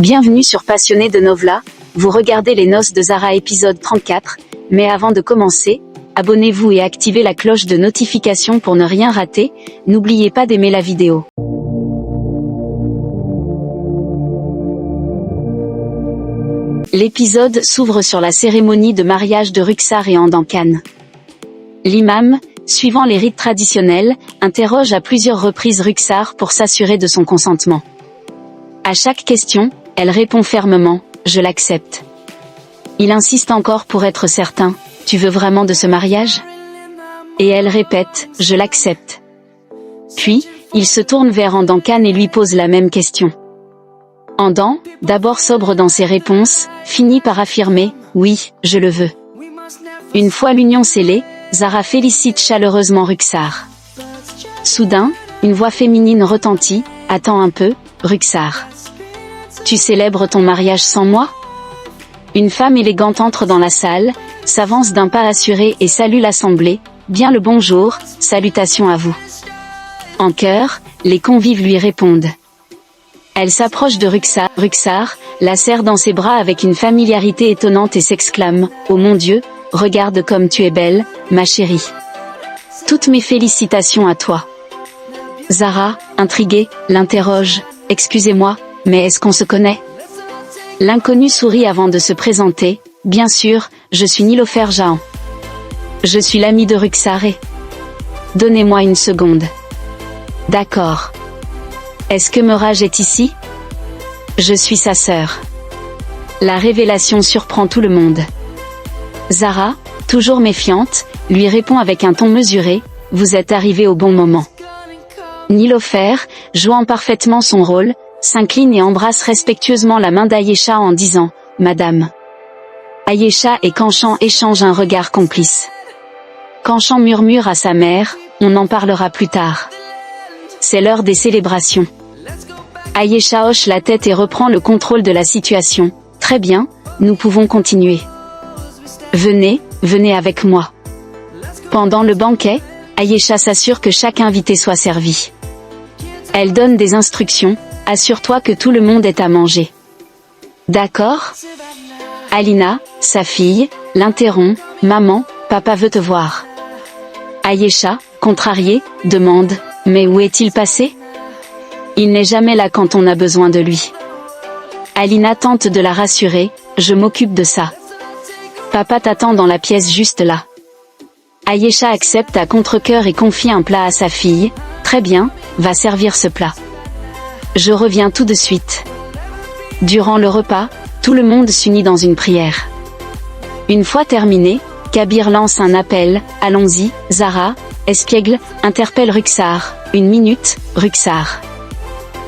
Bienvenue sur Passionné de Novela, vous regardez Les Noces de Zara épisode 34, mais avant de commencer, abonnez-vous et activez la cloche de notification pour ne rien rater, n'oubliez pas d'aimer la vidéo. L'épisode s'ouvre sur la cérémonie de mariage de Rukhsar et Andan-Khan. L'imam, suivant les rites traditionnels, interroge à plusieurs reprises Rukhsar pour s'assurer de son consentement. À chaque question, elle répond fermement « Je l'accepte ». Il insiste encore pour être certain « Tu veux vraiment de ce mariage ?» Et elle répète « Je l'accepte ». Puis, il se tourne vers Andan-Khan et lui pose la même question. Andan, d'abord sobre dans ses réponses, finit par affirmer « Oui, je le veux ». Une fois l'union scellée, Zara félicite chaleureusement Rukhsar. Soudain, une voix féminine retentit « Attends un peu, Rukhsar. Tu célèbres ton mariage sans moi ?» Une femme élégante entre dans la salle, s'avance d'un pas assuré et salue l'assemblée. « Bien le bonjour, salutations à vous. » En chœur, les convives lui répondent. Elle s'approche de Rukhsar, la serre dans ses bras avec une familiarité étonnante et s'exclame « Oh mon Dieu, regarde comme tu es belle, ma chérie. Toutes mes félicitations à toi. » Zara, intriguée, l'interroge « Excusez-moi, mais est-ce qu'on se connaît ?» L'inconnu sourit avant de se présenter. « Bien sûr, je suis Nilofer Jahan. Je suis l'ami de Rukhsar et... » « Donnez-moi une seconde. »« D'accord. Est-ce que Meraj est ici ? » ?»« Je suis sa sœur. » La révélation surprend tout le monde. Zara, toujours méfiante, lui répond avec un ton mesuré, « Vous êtes arrivé au bon moment. » Nilofer, jouant parfaitement son rôle, s'incline et embrasse respectueusement la main d'Ayesha en disant « Madame ». Ayesha et Kanchan échangent un regard complice. Kanchan murmure à sa mère « On en parlera plus tard. » C'est l'heure des célébrations. Ayesha hoche la tête et reprend le contrôle de la situation. « Très bien, nous pouvons continuer. Venez, venez avec moi. » Pendant le banquet, Ayesha s'assure que chaque invité soit servi. Elle donne des instructions. « Assure-toi que tout le monde est à manger. » « D'accord ?» Alina, sa fille, l'interrompt. « Maman, papa veut te voir. » Ayesha, contrariée, demande « Mais où est-il passé ? » Il n'est jamais là quand on a besoin de lui. Alina tente de la rassurer « Je m'occupe de ça. Papa t'attend dans la pièce juste là. » Ayesha accepte à contre-cœur et confie un plat à sa fille. « Très bien, va servir ce plat. Je reviens tout de suite. » Durant le repas, tout le monde s'unit dans une prière. Une fois terminé, Kabir lance un appel. « Allons-y, Zara, espiègle, interpelle Rukhsar. »« Une minute, Rukhsar.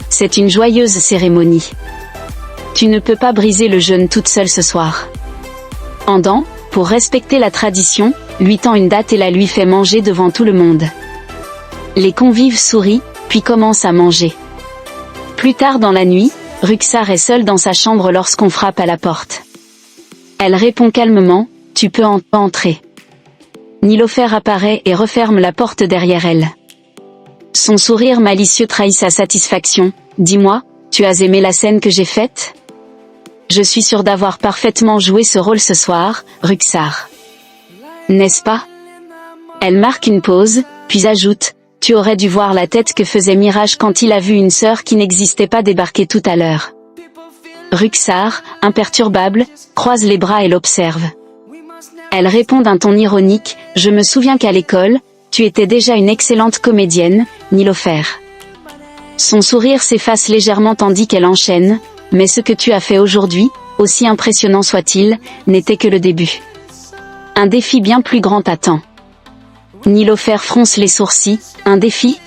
C'est une joyeuse cérémonie. Tu ne peux pas briser le jeûne toute seule ce soir. » Andan, pour respecter la tradition, lui tend une date et la lui fait manger devant tout le monde. Les convives sourient, puis commencent à manger. Plus tard dans la nuit, Rukhsar est seule dans sa chambre lorsqu'on frappe à la porte. Elle répond calmement « Tu peux entrer. » Nilofer apparaît et referme la porte derrière elle. Son sourire malicieux trahit sa satisfaction. « Dis-moi, tu as aimé la scène que j'ai faite ? Je suis sûre d'avoir parfaitement joué ce rôle ce soir, Rukhsar. N'est-ce pas ?» Elle marque une pause, puis ajoute « Tu aurais dû voir la tête que faisait Miraj quand il a vu une sœur qui n'existait pas débarquer tout à l'heure. » Rukhsar, imperturbable, croise les bras et l'observe. Elle répond d'un ton ironique « Je me souviens qu'à l'école, tu étais déjà une excellente comédienne, Nilofer. » Son sourire s'efface légèrement tandis qu'elle enchaîne « Mais ce que tu as fait aujourd'hui, aussi impressionnant soit-il, n'était que le début. Un défi bien plus grand t'attend. » Nilofer fronce les sourcils. « Un défi ?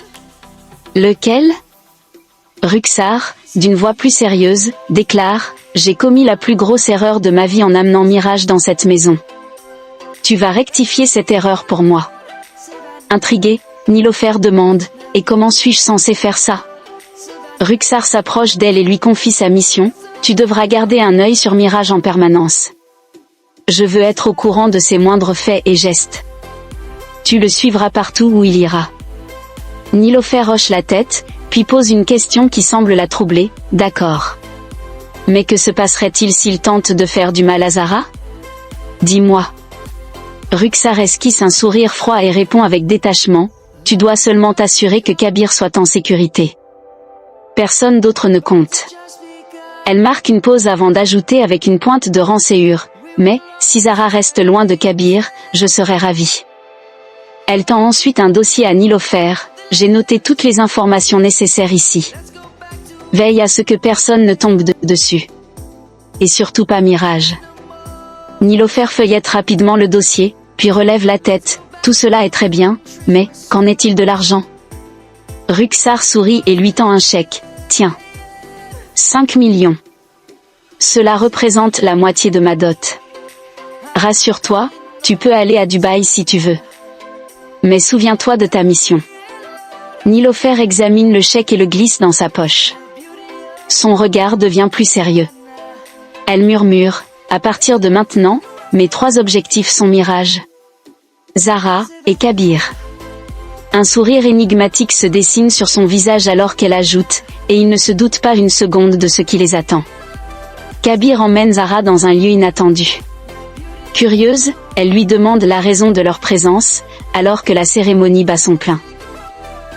Lequel ?» Rukhsar, d'une voix plus sérieuse, déclare « J'ai commis la plus grosse erreur de ma vie en amenant Miraj dans cette maison. Tu vas rectifier cette erreur pour moi. » Intrigué, Nilofer demande « Et comment suis-je censé faire ça ?» Rukhsar s'approche d'elle et lui confie sa mission « Tu devras garder un œil sur Miraj en permanence. Je veux être au courant de ses moindres faits et gestes. Tu le suivras partout où il ira. » Nilofer hoche la tête, puis pose une question qui semble la troubler. « D'accord. Mais que se passerait-il s'il tente de faire du mal à Zara? Dis-moi. Ruxar esquisse un sourire froid et répond avec détachement, tu dois seulement t'assurer que Kabir soit en sécurité. Personne d'autre ne compte. Elle marque une pause avant d'ajouter avec une pointe de rancéure, mais, si Zara reste loin de Kabir, je serai ravie. Elle tend ensuite un dossier à Nilofer, j'ai noté toutes les informations nécessaires ici. Veille à ce que personne ne tombe dessus. Et surtout pas Mirage. Nilofer feuillette rapidement le dossier, puis relève la tête, tout cela est très bien, mais, qu'en est-il de l'argent? Ruxar sourit et lui tend un chèque, tiens. 5 millions. Cela représente la moitié de ma dot. Rassure-toi, tu peux aller à Dubaï si tu veux. Mais souviens-toi de ta mission. Nilofer examine le chèque et le glisse dans sa poche. Son regard devient plus sérieux. Elle murmure, à partir de maintenant, mes 3 objectifs sont Mirage, Zara et Kabir. Un sourire énigmatique se dessine sur son visage alors qu'elle ajoute, et il ne se doute pas une seconde de ce qui les attend. Kabir emmène Zara dans un lieu inattendu. Curieuse, elle lui demande la raison de leur présence, alors que la cérémonie bat son plein.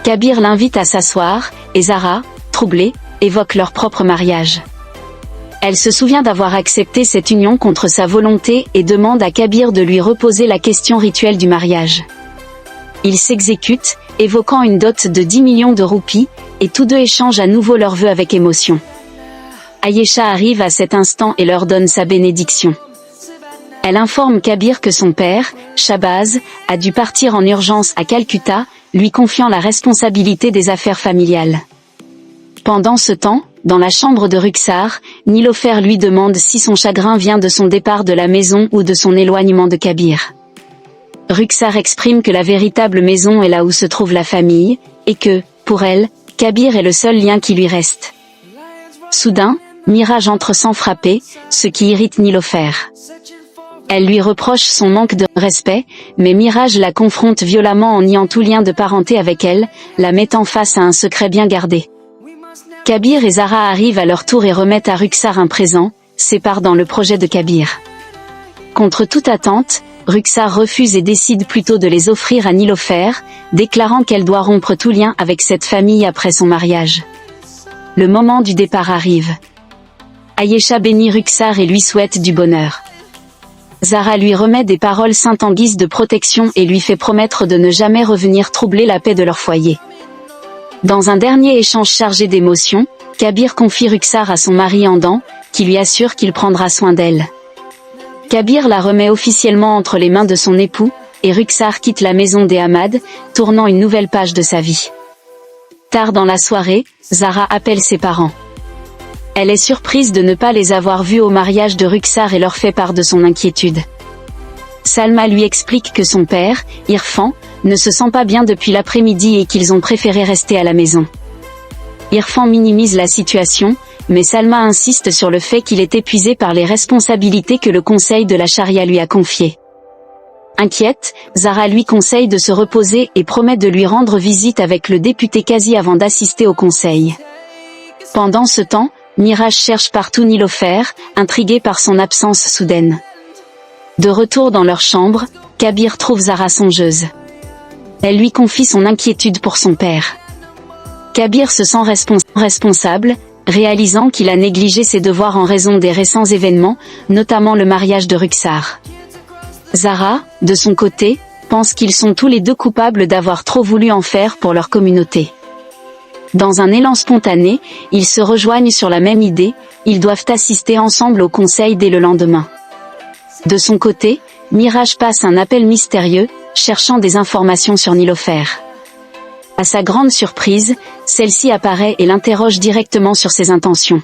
Kabir l'invite à s'asseoir, et Zara, troublée, évoque leur propre mariage. Elle se souvient d'avoir accepté cette union contre sa volonté et demande à Kabir de lui reposer la question rituelle du mariage. Ils s'exécutent, évoquant une dot de 10 millions de roupies, et tous deux échangent à nouveau leurs vœux avec émotion. Ayesha arrive à cet instant et leur donne sa bénédiction. Elle informe Kabir que son père, Shahbaz, a dû partir en urgence à Calcutta, lui confiant la responsabilité des affaires familiales. Pendant ce temps, dans la chambre de Ruxar, Nilofer lui demande si son chagrin vient de son départ de la maison ou de son éloignement de Kabir. Ruxar exprime que la véritable maison est là où se trouve la famille, et que, pour elle, Kabir est le seul lien qui lui reste. Soudain, Mirage entre sans frapper, ce qui irrite Nilofer. Elle lui reproche son manque de respect, mais Mirage la confronte violemment en niant tout lien de parenté avec elle, la mettant face à un secret bien gardé. Kabir et Zara arrivent à leur tour et remettent à Ruxar un présent, c'est part dans le projet de Kabir. Contre toute attente, Ruxar refuse et décide plutôt de les offrir à Nilofer, déclarant qu'elle doit rompre tout lien avec cette famille après son mariage. Le moment du départ arrive. Ayesha bénit Ruxar et lui souhaite du bonheur. Zara lui remet des paroles saintes en guise de protection et lui fait promettre de ne jamais revenir troubler la paix de leur foyer. Dans un dernier échange chargé d'émotions, Kabir confie Ruxar à son mari Andan, qui lui assure qu'il prendra soin d'elle. Kabir la remet officiellement entre les mains de son époux, et Ruxar quitte la maison des Hamad, tournant une nouvelle page de sa vie. Tard dans la soirée, Zara appelle ses parents. Elle est surprise de ne pas les avoir vus au mariage de Ruxar et leur fait part de son inquiétude. Salma lui explique que son père, Irfan, ne se sent pas bien depuis l'après-midi et qu'ils ont préféré rester à la maison. Irfan minimise la situation, mais Salma insiste sur le fait qu'il est épuisé par les responsabilités que le conseil de la charia lui a confiées. Inquiète, Zara lui conseille de se reposer et promet de lui rendre visite avec le député Qazi avant d'assister au conseil. Pendant ce temps, Mirage cherche partout Nilofer, intrigué par son absence soudaine. De retour dans leur chambre, Kabir trouve Zara songeuse. Elle lui confie son inquiétude pour son père. Kabir se sent responsable, réalisant qu'il a négligé ses devoirs en raison des récents événements, notamment le mariage de Ruxar. Zara, de son côté, pense qu'ils sont tous les deux coupables d'avoir trop voulu en faire pour leur communauté. Dans un élan spontané, ils se rejoignent sur la même idée, ils doivent assister ensemble au conseil dès le lendemain. De son côté, Mirage passe un appel mystérieux, cherchant des informations sur Nilofer. À sa grande surprise, celle-ci apparaît et l'interroge directement sur ses intentions.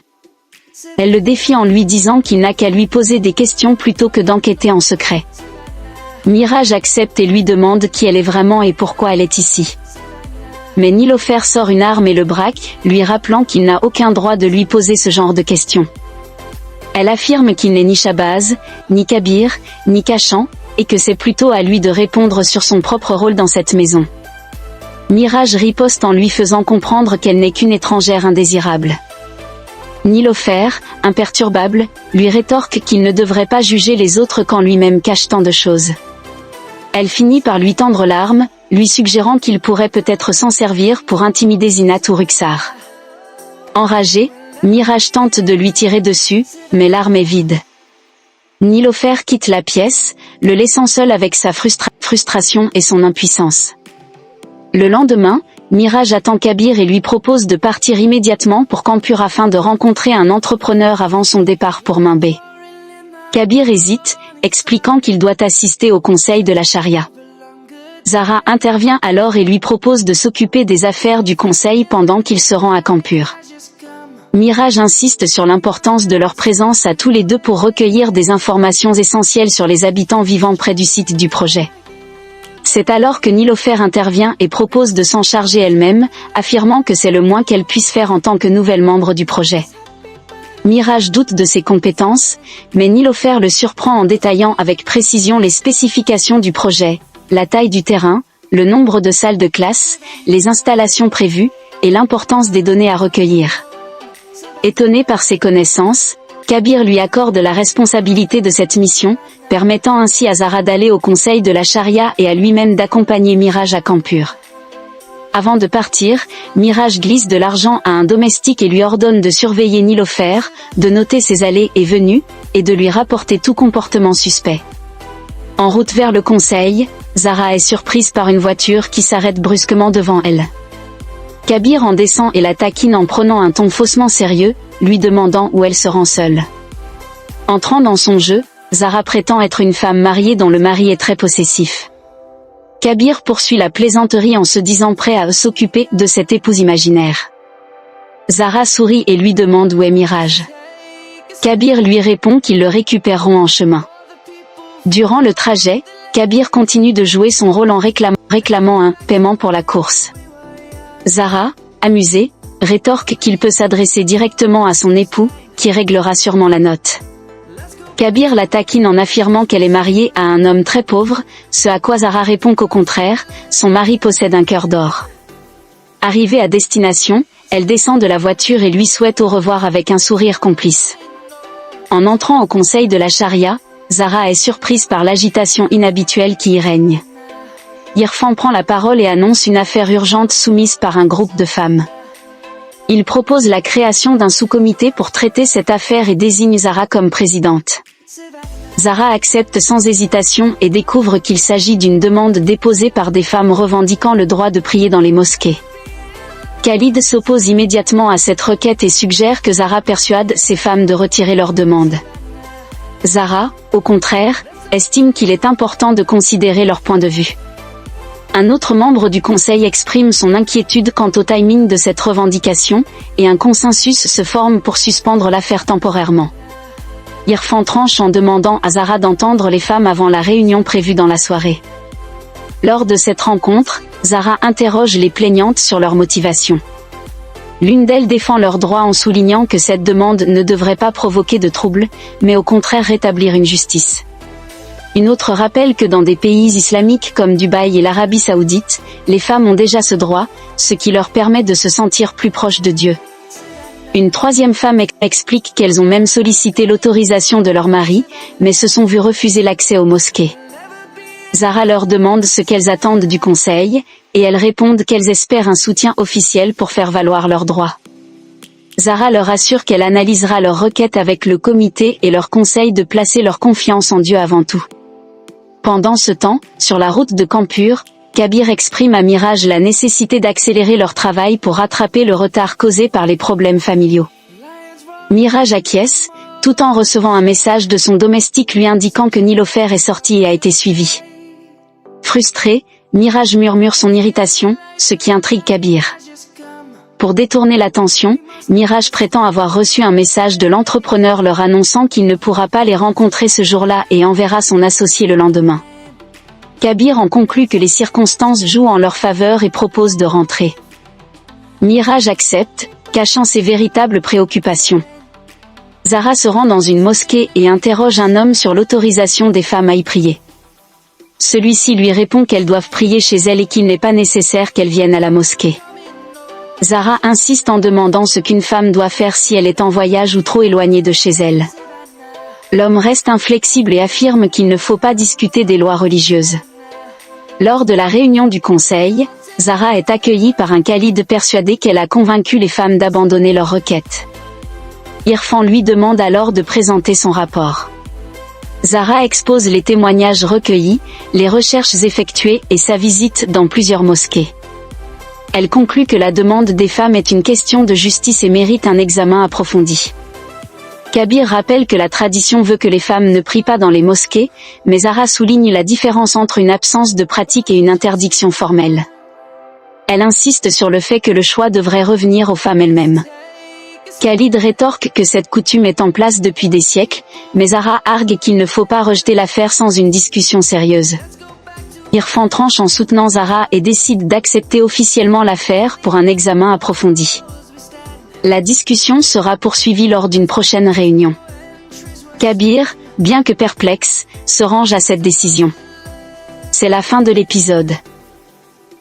Elle le défie en lui disant qu'il n'a qu'à lui poser des questions plutôt que d'enquêter en secret. Mirage accepte et lui demande qui elle est vraiment et pourquoi elle est ici. Mais Nilofer sort une arme et le braque, lui rappelant qu'il n'a aucun droit de lui poser ce genre de questions. Elle affirme qu'il n'est ni Shahbaz, ni Kabir, ni Kachan, et que c'est plutôt à lui de répondre sur son propre rôle dans cette maison. Mirage riposte en lui faisant comprendre qu'elle n'est qu'une étrangère indésirable. Nilofer, imperturbable, lui rétorque qu'il ne devrait pas juger les autres quand lui-même cache tant de choses. Elle finit par lui tendre l'arme, lui suggérant qu'il pourrait peut-être s'en servir pour intimider Zinat ou Ruxar. Enragé, Mirage tente de lui tirer dessus, mais l'arme est vide. Nilofer quitte la pièce, le laissant seul avec sa frustration et son impuissance. Le lendemain, Mirage attend Kabir et lui propose de partir immédiatement pour Campur afin de rencontrer un entrepreneur avant son départ pour Mimbé. Kabir hésite, expliquant qu'il doit assister au conseil de la charia. Zara intervient alors et lui propose de s'occuper des affaires du conseil pendant qu'il se rend à Campur. Mirage insiste sur l'importance de leur présence à tous les deux pour recueillir des informations essentielles sur les habitants vivant près du site du projet. C'est alors que Nilofer intervient et propose de s'en charger elle-même, affirmant que c'est le moins qu'elle puisse faire en tant que nouvelle membre du projet. Mirage doute de ses compétences, mais Nilofer le surprend en détaillant avec précision les spécifications du projet, la taille du terrain, le nombre de salles de classe, les installations prévues, et l'importance des données à recueillir. Étonné par ses connaissances, Kabir lui accorde la responsabilité de cette mission, permettant ainsi à Zara d'aller au conseil de la charia et à lui-même d'accompagner Mirage à Campur. Avant de partir, Mirage glisse de l'argent à un domestique et lui ordonne de surveiller Nilofer, de noter ses allées et venues, et de lui rapporter tout comportement suspect. En route vers le conseil, Zara est surprise par une voiture qui s'arrête brusquement devant elle. Kabir en descend et la taquine en prenant un ton faussement sérieux, lui demandant où elle se rend seule. Entrant dans son jeu, Zara prétend être une femme mariée dont le mari est très possessif. Kabir poursuit la plaisanterie en se disant prêt à s'occuper de cette épouse imaginaire. Zara sourit et lui demande où est Mirage. Kabir lui répond qu'ils le récupéreront en chemin. Durant le trajet, Kabir continue de jouer son rôle en réclamant un paiement pour la course. Zara, amusée, rétorque qu'il peut s'adresser directement à son époux, qui réglera sûrement la note. Kabir la taquine en affirmant qu'elle est mariée à un homme très pauvre, ce à quoi Zara répond qu'au contraire, son mari possède un cœur d'or. Arrivée à destination, elle descend de la voiture et lui souhaite au revoir avec un sourire complice. En entrant au conseil de la charia, Zara est surprise par l'agitation inhabituelle qui y règne. Irfan prend la parole et annonce une affaire urgente soumise par un groupe de femmes. Il propose la création d'un sous-comité pour traiter cette affaire et désigne Zara comme présidente. Zara accepte sans hésitation et découvre qu'il s'agit d'une demande déposée par des femmes revendiquant le droit de prier dans les mosquées. Khalid s'oppose immédiatement à cette requête et suggère que Zara persuade ces femmes de retirer leur demande. Zara, au contraire, estime qu'il est important de considérer leur point de vue. Un autre membre du conseil exprime son inquiétude quant au timing de cette revendication, et un consensus se forme pour suspendre l'affaire temporairement. Irfan tranche en demandant à Zara d'entendre les femmes avant la réunion prévue dans la soirée. Lors de cette rencontre, Zara interroge les plaignantes sur leur motivation. L'une d'elles défend leurs droits en soulignant que cette demande ne devrait pas provoquer de troubles, mais au contraire rétablir une justice. Une autre rappelle que dans des pays islamiques comme Dubaï et l'Arabie Saoudite, les femmes ont déjà ce droit, ce qui leur permet de se sentir plus proches de Dieu. Une troisième femme explique qu'elles ont même sollicité l'autorisation de leur mari, mais se sont vues refuser l'accès aux mosquées. Zara leur demande ce qu'elles attendent du conseil, et elles répondent qu'elles espèrent un soutien officiel pour faire valoir leurs droits. Zara leur assure qu'elle analysera leurs requêtes avec le comité et leur conseille de placer leur confiance en Dieu avant tout. Pendant ce temps, sur la route de Campur, Kabir exprime à Mirage la nécessité d'accélérer leur travail pour rattraper le retard causé par les problèmes familiaux. Mirage acquiesce, tout en recevant un message de son domestique lui indiquant que Nilofer est sorti et a été suivi. Frustré, Mirage murmure son irritation, ce qui intrigue Kabir. Pour détourner l'attention, Mirage prétend avoir reçu un message de l'entrepreneur leur annonçant qu'il ne pourra pas les rencontrer ce jour-là et enverra son associé le lendemain. Kabir en conclut que les circonstances jouent en leur faveur et propose de rentrer. Mirage accepte, cachant ses véritables préoccupations. Zara se rend dans une mosquée et interroge un homme sur l'autorisation des femmes à y prier. Celui-ci lui répond qu'elles doivent prier chez elle et qu'il n'est pas nécessaire qu'elles viennent à la mosquée. Zara insiste en demandant ce qu'une femme doit faire si elle est en voyage ou trop éloignée de chez elle. L'homme reste inflexible et affirme qu'il ne faut pas discuter des lois religieuses. Lors de la réunion du conseil, Zara est accueillie par un Khalid persuadé qu'elle a convaincu les femmes d'abandonner leurs requêtes. Irfan lui demande alors de présenter son rapport. Zara expose les témoignages recueillis, les recherches effectuées et sa visite dans plusieurs mosquées. Elle conclut que la demande des femmes est une question de justice et mérite un examen approfondi. Kabir rappelle que la tradition veut que les femmes ne prient pas dans les mosquées, mais Zara souligne la différence entre une absence de pratique et une interdiction formelle. Elle insiste sur le fait que le choix devrait revenir aux femmes elles-mêmes. Khalid rétorque que cette coutume est en place depuis des siècles, mais Zara argue qu'il ne faut pas rejeter l'affaire sans une discussion sérieuse. Irfan tranche en soutenant Zara et décide d'accepter officiellement l'affaire pour un examen approfondi. La discussion sera poursuivie lors d'une prochaine réunion. Kabir, bien que perplexe, se range à cette décision. C'est la fin de l'épisode.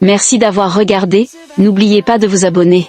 Merci d'avoir regardé, n'oubliez pas de vous abonner.